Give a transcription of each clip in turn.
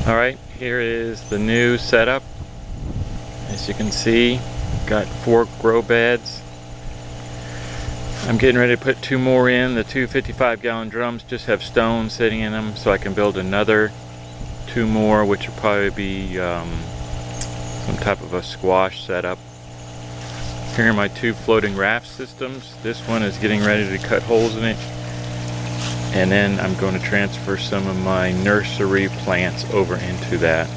Alright, here is the new setup. As you can see, got 4 grow beds. I'm getting ready to put 2 more in. The 2 55-gallon drums just have stones sitting in them, so I can build another 2 more, which will probably be some type of a squash setup. Here are my 2 floating raft systems. This one is getting ready to cut holes in it, and then I'm going to transfer some of my nursery plants over into that.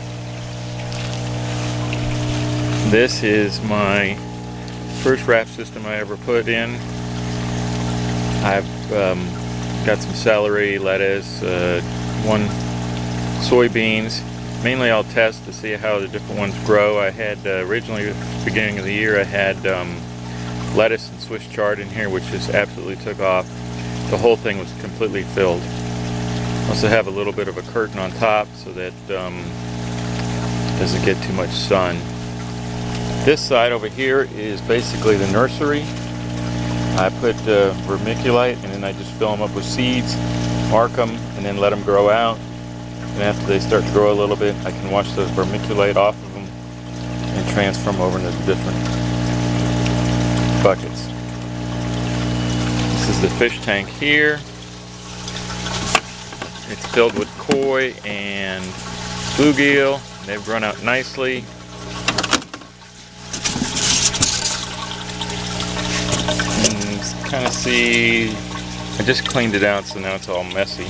This is my first raft system I ever put in. I've got some celery, lettuce, 1 soybeans. Mainly I'll test to see how the different ones grow. I had originally at the beginning of the year I had lettuce and Swiss chard in here, which just absolutely took off. The whole thing was completely filled. Also have a little bit of a curtain on top so that doesn't get too much sun. This side over here is basically the nursery. I put vermiculite and then I just fill them up with seeds, mark them, and then let them grow out. And after they start to grow a little bit, I can wash the vermiculite off of them and transfer them over into the different buckets. This is the fish tank here. It's filled with koi and bluegill. They've grown out nicely. Kind of see, I just cleaned it out, so now it's all messy.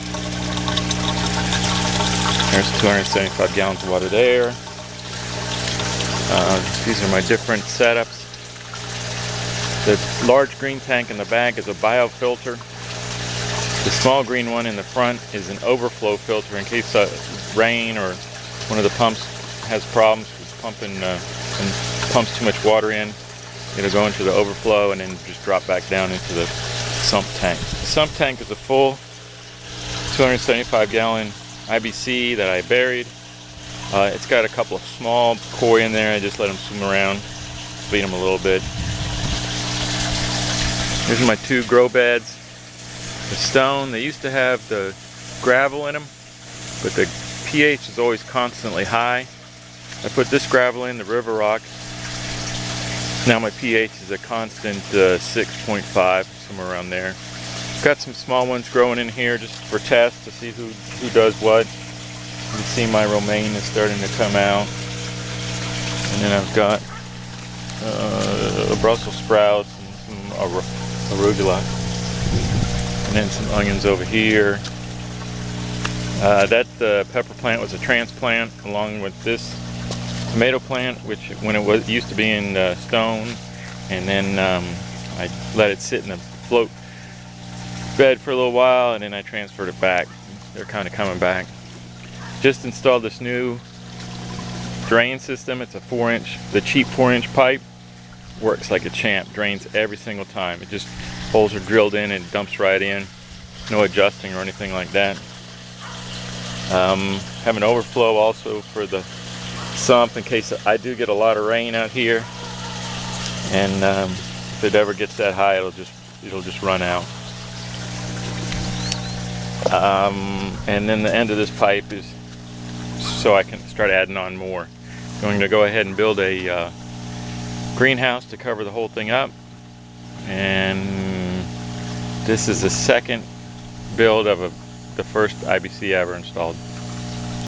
There's 275 gallons of water there. These are my different setups. The large green tank in the back is a biofilter. The small green one in the front is an overflow filter in case rain or one of the pumps has problems with pumping and pumps too much water in. It'll go into the overflow and then just drop back down into the sump tank. The sump tank is a full 275-gallon IBC that I buried. It's got a couple of small koi in there. I just let them swim around, feed them a little bit. Here's my 2 grow beds. The stone, they used to have the gravel in them, but the pH is always constantly high. I put this gravel in, the river rock. Now my pH is a constant 6.5, somewhere around there. Got some small ones growing in here just for tests to see who does what. You can see my romaine is starting to come out. And then I've got Brussels sprouts and some arugula. And then some onions over here. That pepper plant was a transplant along with this tomato plant, which when it used to be in stone, and then I let it sit in a float bed for a little while, and then I transferred it back. They're kind of coming back. Just installed this new drain system. It's a 4-inch, the cheap 4-inch pipe. Works like a champ, drains every single time. It just, holes are drilled in and dumps right in. No adjusting or anything like that. Have an overflow also for the sump in case I do get a lot of rain out here, and if it ever gets that high, it'll just run out. And then the end of this pipe is so I can start adding on more. I'm going to go ahead and build a greenhouse to cover the whole thing up, and this is the second build of the first IBC I ever installed.